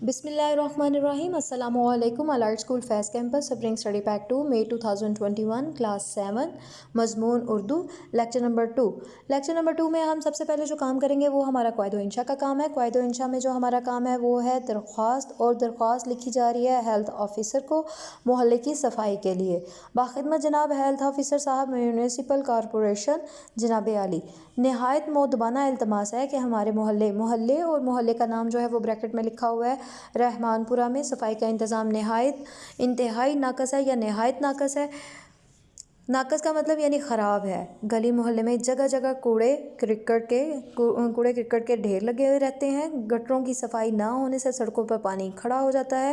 بسم اللہ الرحمن الرحیم۔ السلام علیکم۔ الارٹ اسکول فیض کیمپس سپرنگ اسٹڈی پیک 2 مئی 2021 کلاس 7 مضمون Urdu lecture number 2۔ Lecture number 2 میں ہم سب سے پہلے جو کام کریں گے وہ ہمارا قواعد و انشاء کا کام ہے۔ قواعد و انشاء میں جو ہمارا کام ہے وہ ہے درخواست، اور درخواست لکھی جا رہی ہے ہیلتھ آفیسر کو محلے کی صفائی کے لیے۔ باخدمت جناب ہیلتھ آفیسر صاحب، میونسپل کارپوریشن جناب عالی، نہایت مؤدبانہ التماس ہے کہ ہمارے محلے اور محلے کا نام جو ہے وہ بریکٹ میں لکھا ہوا ہے، رحمان پورہ میں صفائی کا انتظام انتہائی ناقص ہے یا نہایت ناقص ہے۔ ناقص کا مطلب یعنی خراب ہے۔ گلی محلے میں جگہ جگہ کوڑے کرکٹ کے ڈھیر لگے ہوئے رہتے ہیں۔ گٹروں کی صفائی نہ ہونے سے سڑکوں پر پانی کھڑا ہو جاتا ہے،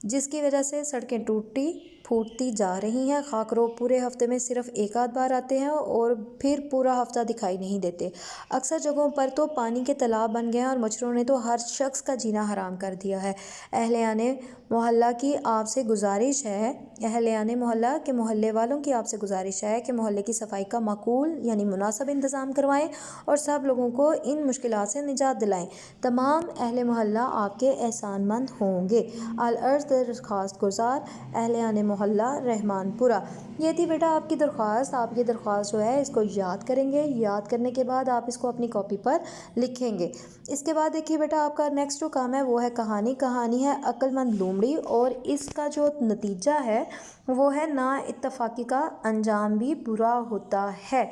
جس کی وجہ سے سڑکیں ٹوٹتی پھوٹتی جا رہی ہیں۔ خاکرو پورے ہفتے میں صرف ایک آدھ بار آتے ہیں اور پھر پورا ہفتہ دکھائی نہیں دیتے۔ اکثر جگہوں پر تو پانی کے تالاب بن گئے ہیں اور مچھروں نے تو ہر شخص کا جینا حرام کر دیا ہے۔ اہلِ محلہ کی آپ سے گزارش ہے کہ محلے والوں کی آپ سے گزارش ہے کہ محلے کی صفائی کا معقول یعنی مناسب انتظام کروائیں اور سب لوگوں کو ان مشکلات سے نجات دلائیں۔ تمام اہلِ محلہ آپ کے احسان مند ہوں گے۔ العرض درخواست گزار اہلِ محلہ رحمان پورہ۔ یہ تھی بیٹا آپ کی درخواست۔ آپ یہ درخواست جو ہے اس کو یاد کریں گے۔ یاد کرنے کے بعد آپ اس کو اپنی کاپی پر لکھیں گے۔ اس کے بعد دیکھیے بیٹا آپ کا نیکسٹ جو کام ہے وہ ہے کہانی۔ کہانی ہے عقل مند لومڑی، اور اس کا جو نتیجہ ہے وہ ہے نا اتفاقی کا انجام بھی برا ہوتا ہے۔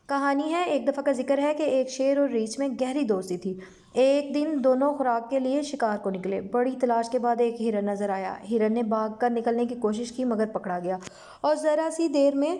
کہانی ہے، ایک دفعہ کا ذکر ہے کہ ایک شیر اور ریچھ میں گہری دوستی تھی۔ ایک دن دونوں خوراک کے لیے شکار کو نکلے۔ بڑی تلاش کے بعد ایک ہرن نظر آیا۔ ہرن نے بھاگ کر نکلنے کی کوشش کی مگر پکڑا گیا اور ذرا سی دیر میں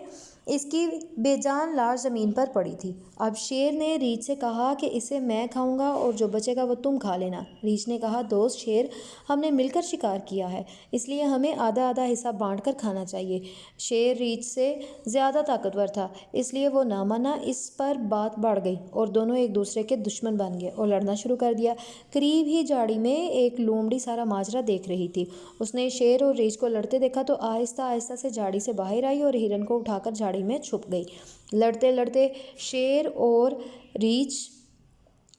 اس کی بے جان لاش زمین پر پڑی تھی۔ اب شیر نے ریچھ سے کہا کہ اسے میں کھاؤں گا اور جو بچے گا وہ تم کھا لینا۔ ریچھ نے کہا دوست شیر، ہم نے مل کر شکار کیا ہے، اس لیے ہمیں آدھا آدھا حصہ بانٹ کر کھانا چاہیے۔ شیر ریچھ سے زیادہ طاقتور تھا، اس لیے وہ نہ مانا۔ اس پر بات بڑھ گئی اور دونوں ایک دوسرے کے دشمن بن گئے اور لڑنا شروع کر دیا۔ قریب ہی جھاڑی میں ایک لومڑی سارا ماجرا دیکھ رہی تھی۔ اس نے شیر اور ریچھ کو لڑتے دیکھا تو آہستہ آہستہ سے جھاڑی سے باہر آئی اور ہرن کو اٹھا کر جھاڑی میں چھپ گئی۔ لڑتے لڑتے شیر اور ریچھ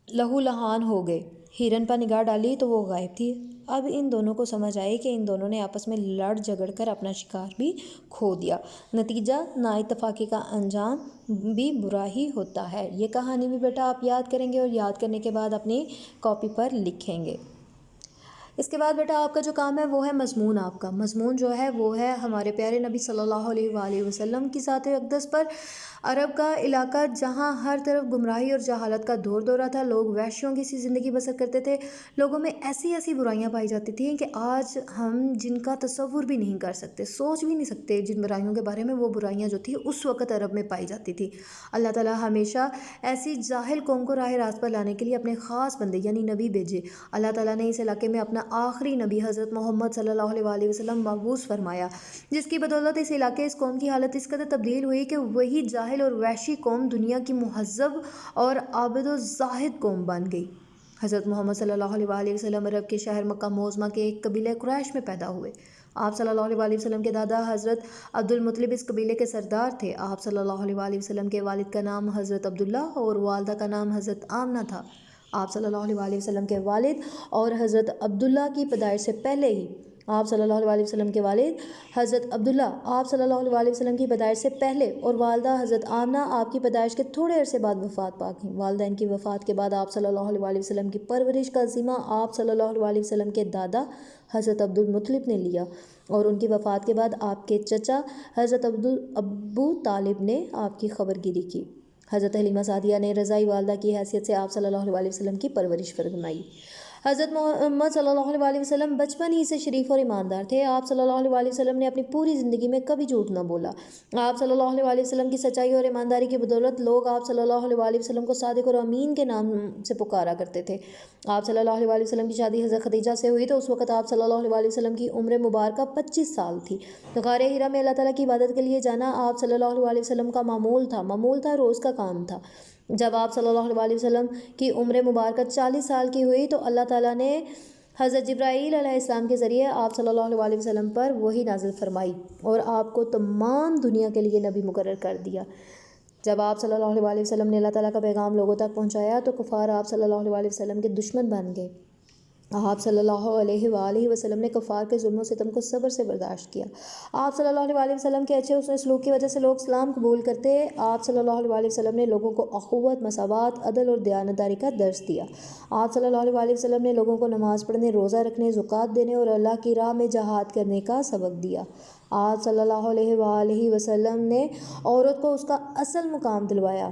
لہو لہان ہو گئے۔ ہرن پر نگاہ ڈالی تو وہ غائب تھی۔ اب ان دونوں کو سمجھ آئی کہ ان دونوں نے آپس میں لڑ جھگڑ کر اپنا شکار بھی کھو دیا۔ نتیجہ نا اتفاقی کا انجام بھی برا ہی ہوتا ہے۔ یہ کہانی بھی بیٹا آپ یاد کریں گے اور یاد کرنے کے بعد اپنی کاپی پر لکھیں گے۔ اس کے بعد بیٹا آپ کا جو کام ہے وہ ہے مضمون۔ آپ کا مضمون جو ہے وہ ہے ہمارے پیارے نبی صلی اللہ علیہ وآلہ وسلم کی ذات اقدس پر۔ عرب کا علاقہ جہاں ہر طرف گمراہی اور جہالت کا دور دورہ تھا، لوگ وحشیوں کی سی زندگی بسر کرتے تھے۔ لوگوں میں ایسی ایسی برائیاں پائی جاتی تھیں کہ آج ہم جن کا تصور بھی نہیں کر سکتے، سوچ بھی نہیں سکتے جن برائیوں کے بارے میں۔ وہ برائیاں جو تھیں اس وقت عرب میں پائی جاتی تھی۔ اللہ تعالیٰ ہمیشہ ایسی جاہل قوم کو راہ راست پر لانے کے لیے اپنے خاص بندے یعنی نبی بھیجے۔ اللہ تعالیٰ نے اس علاقے میں اپنا آخری نبی حضرت محمد صلی اللہ علیہ وآلہ وسلم مبعوث فرمایا، جس کی بدولت اس علاقے اس قوم کی حالت اس قدر تبدیل ہوئی کہ وہی جاہل اور وحشی قوم دنیا کی مہذب اور عابد و زاہد قوم بن گئی۔ حضرت محمد صلی اللہ علیہ وآلہ وسلم عرب کے شہر مکہ معظمہ کے ایک قبیلہ قریش میں پیدا ہوئے۔ آپ صلی اللہ علیہ وآلہ وسلم کے دادا حضرت عبد المطلب اس قبیلے کے سردار تھے۔ آپ صلی اللہ علیہ وآلہ وسلم کے والد کا نام حضرت عبداللہ اور والدہ کا نام حضرت آمنہ تھا۔ آپ صلی اللہ علیہ وآلہ وسلم کے والد اور حضرت عبداللہ کی پیدائش سے پہلے ہی آپ صلی اللہ علیہ وآلہ وسلم کے والد حضرت عبداللہ آپ صلی اللہ علیہ وآلہ وسلم کی پیدائش سے پہلے اور والدہ حضرت آمنہ آپ کی پیدائش کے تھوڑے عرصے بعد وفات پا گئیں۔ والدین کی وفات کے بعد آپ صلی اللہ علیہ وآلہ وسلم کی پرورش کا ذمہ آپ صلی اللہ علیہ وآلہ وسلم کے دادا حضرت عبد المطلب نے لیا، اور ان کی وفات کے بعد آپ کے چچا حضرت ابو طالب نے آپ کی خبر گیری کی۔ حضرت حلیمہ سعدیہ نے رضائی والدہ کی حیثیت سے آپ صلی اللہ علیہ وآلہ وسلم کی پرورش فرمائی۔ حضرت محمد صلی اللہ علیہ وآلہ وسلم بچپن ہی سے شریف اور ایماندار تھے۔ آپ صلی اللہ علیہ وآلہ وسلم نے اپنی پوری زندگی میں کبھی جھوٹ نہ بولا۔ آپ صلی اللہ علیہ وآلہ وسلم کی سچائی اور ایمانداری کی بدولت لوگ آپ صلی اللہ علیہ وآلہ وسلم کو صادق اور امین کے نام سے پکارا کرتے تھے۔ آپ صلی اللہ علیہ وآلہ وسلم کی شادی حضرت خدیجہ سے ہوئی تو اس وقت آپ صلی اللہ علیہ وآلہ وسلم کی عمر مبارکہ 25 سال تھی۔ غار حرا میں اللہ تعالیٰ کی عبادت کے لیے جانا آپ صلی اللہ علیہ وآلہ وسلم کا معمول تھا، روز کا کام تھا۔ جب آپ صلی اللہ علیہ وآلہ وسلم کی عمر مبارکہ 40 سال کی ہوئی تو اللہ تعالیٰ نے حضرت جبرائیل علیہ السلام کے ذریعے آپ صلی اللہ علیہ وآلہ وسلم پر وحی نازل فرمائی اور آپ کو تمام دنیا کے لیے نبی مقرر کر دیا۔ جب آپ صلی اللہ علیہ وآلہ وسلم نے اللہ تعالیٰ کا پیغام لوگوں تک پہنچایا تو کفار آپ صلی اللہ علیہ وآلہ وسلم کے دشمن بن گئے۔ آپ صلی اللہ علیہ وآلہ وسلم نے کفار کے ظلم و ستم کو صبر سے برداشت کیا۔ آپ صلی اللہ علیہ وآلہ وسلم کے اچھے حسن سلوک کی وجہ سے لوگ اسلام قبول کرتے۔ آپ صلی اللہ علیہ وآلہ وسلم نے لوگوں کو اخوت، مساوات، عدل اور دیانتداری کا درس دیا۔ آپ صلی اللہ علیہ وآلہ وسلم نے لوگوں کو نماز پڑھنے، روزہ رکھنے، زکوٰۃ دینے اور اللہ کی راہ میں جہاد کرنے کا سبق دیا۔ آپ صلی اللہ علیہ وآلہ وسلم نے عورت کو اس کا اصل مقام دلوایا۔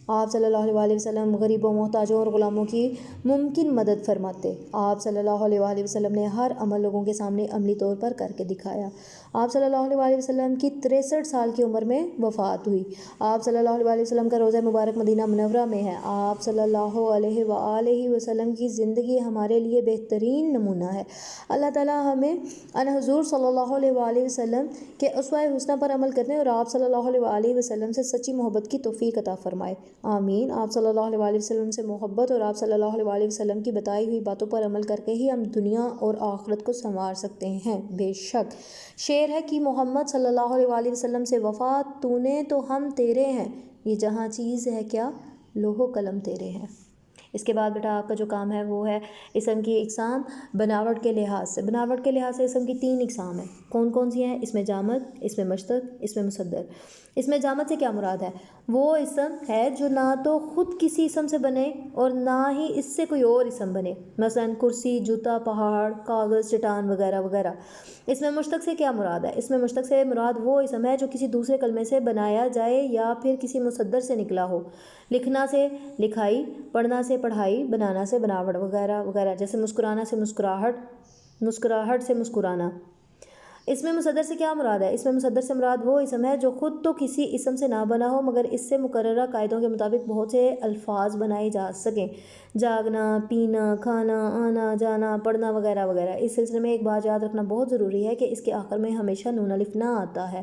آپ صلی اللہ علیہ وآلہ وسلم غریبوں، محتاجوں اور غلاموں کی ممکن مدد فرماتے۔ آپ صلی اللہ علیہ وآلہ وسلم نے ہر عمل لوگوں کے سامنے عملی طور پر کر کے دکھایا۔ آپ صلی اللہ علیہ وآلہ وسلم کی 63 سال کی عمر میں وفات ہوئی۔ آپ صلی اللہ علیہ وآلہ وسلم کا روضہ مبارک مدینہ منورہ میں ہے۔ آپ صلی اللہ علیہ وآلہ وسلم کی زندگی ہمارے لیے بہترین نمونہ ہے۔ اللہ تعالیٰ ہمیں ان حضور صلی اللہ علیہ وآلہ وسلم کے اسوہ حسنہ پر عمل کرنے اور آپ صلی اللہ علیہ وآلہ وسلم سے سچی محبت کی توفیق عطا فرمائے، آمین۔ آپ صلی اللہ علیہ وآلہ وسلم سے محبت اور آپ صلی اللہ علیہ وآلہ وسلم کی بتائی ہوئی باتوں پر عمل کر کے ہی ہم دنیا اور آخرت کو سنوار سکتے ہیں۔ بے شک شعر ہے کہ محمد صلی اللہ علیہ وآلہ وسلم سے وفات تو نے تو ہم تیرے ہیں، یہ جہاں چیز ہے کیا لوح و قلم تیرے ہیں۔ اس کے بعد بیٹا آپ کا جو کام ہے وہ ہے اسم کی اقسام بناوٹ کے لحاظ سے۔ بناوٹ کے لحاظ سے اسم کی 3 اقسام ہیں۔ کون کون سی ہیں؟ اسم جامد، اسم مشتق، اسم مصدر۔ اسم جامد سے کیا مراد ہے؟ وہ اسم ہے جو نہ تو خود کسی اسم سے بنے اور نہ ہی اس سے کوئی اور اسم بنے، مثلا کرسی، جوتا، پہاڑ، کاغذ، چٹان وغیرہ وغیرہ۔ اسم مشتق سے کیا مراد ہے؟ اسم مشتق سے مراد وہ اسم ہے جو کسی دوسرے کلمے سے بنایا جائے یا پھر کسی مصدر سے نکلا ہو، لکھنا سے لکھائی، پڑھنا سے پڑھائی، بنانا سے بناوٹ وغیرہ وغیرہ، جیسے مسکرانا سے مسکراہٹ، مسکراہٹ سے مسکرانا۔ اس میں مصدر سے کیا مراد ہے؟ اس میں مصدر سے مراد وہ اسم ہے جو خود تو کسی اسم سے نہ بنا ہو مگر اس سے مقررہ قاعدوں کے مطابق بہت سے الفاظ بنائے جا سکیں، جاگنا، پینا، کھانا، آنا جانا، پڑھنا وغیرہ وغیرہ۔ اس سلسلے میں ایک بات یاد رکھنا بہت ضروری ہے کہ اس کے آخر میں ہمیشہ نون الف نہ آتا ہے،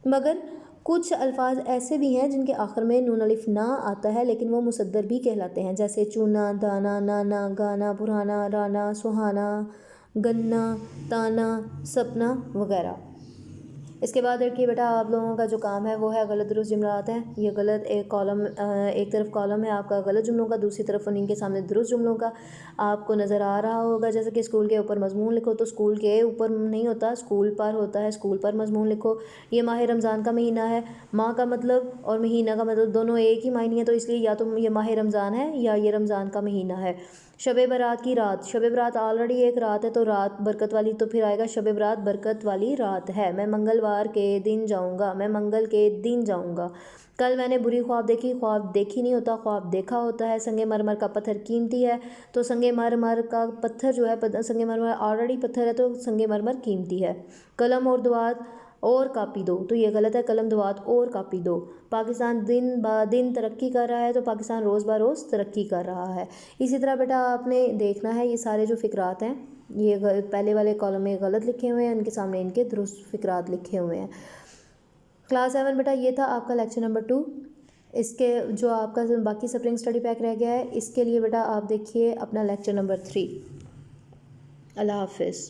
مگر کچھ الفاظ ایسے بھی ہیں جن کے آخر میں نون الف نہ آتا ہے لیکن وہ مصدر بھی کہلاتے ہیں، جیسے چونا، دانا، نانا، گانا، پرانا، رانا، سہانا، گنا، تانا، سپنا وغیرہ۔ اس کے بعد دیکھیے بیٹا آپ لوگوں کا جو کام ہے وہ ہے غلط درست جملات ہیں۔ یہ غلط ایک طرف کالم ہے آپ کا غلط جملوں کا، دوسری طرف انہیں کے سامنے درست جملوں کا آپ کو نظر آ رہا ہوگا، جیسے کہ اسکول کے اوپر مضمون لکھو، تو اسکول کے اوپر نہیں ہوتا، اسکول پر ہوتا ہے، اسکول پر مضمون لکھو۔ یہ ماہ رمضان کا مہینہ ہے، ماہ کا مطلب اور مہینہ کا مطلب دونوں ایک ہی معنی ہے، تو اس لیے یا تو یہ ماہ رمضان ہے یا یہ رمضان کا مہینہ ہے۔ شب برات کی رات، شب برات آلریڈی ایک رات ہے تو رات برکت والی، تو پھر آئے گا شب برات برکت والی رات ہے۔ میں منگلوار کے دن جاؤں گا، میں منگل کے دن جاؤں گا۔ کل میں نے بری خواب دیکھی، خواب دیکھی نہیں ہوتا، خواب دیکھا ہوتا ہے۔ سنگ مرمر کا پتھر قیمتی ہے، تو سنگ مرمر کا پتھر جو ہے، سنگ مرمر آلریڈی پتھر ہے تو سنگ مرمر قیمتی ہے۔ قلم اور دوات اور کاپی دو، تو یہ غلط ہے، قلم دوات اور کاپی دو۔ پاکستان دن با دن ترقی کر رہا ہے تو پاکستان روز بہ روز ترقی کر رہا ہے۔ اسی طرح بیٹا آپ نے دیکھنا ہے یہ سارے جو فقرات ہیں یہ پہلے والے کالم میں غلط لکھے ہوئے ہیں، ان کے سامنے ان کے درست فقرات لکھے ہوئے ہیں۔ کلاس 7 بیٹا یہ تھا آپ کا لیکچر نمبر 2۔ اس کے جو آپ کا باقی سپرنگ اسٹڈی پیک رہ گیا ہے اس کے لیے بیٹا آپ دیکھیے اپنا لیکچر نمبر 3۔ اللہ حافظ۔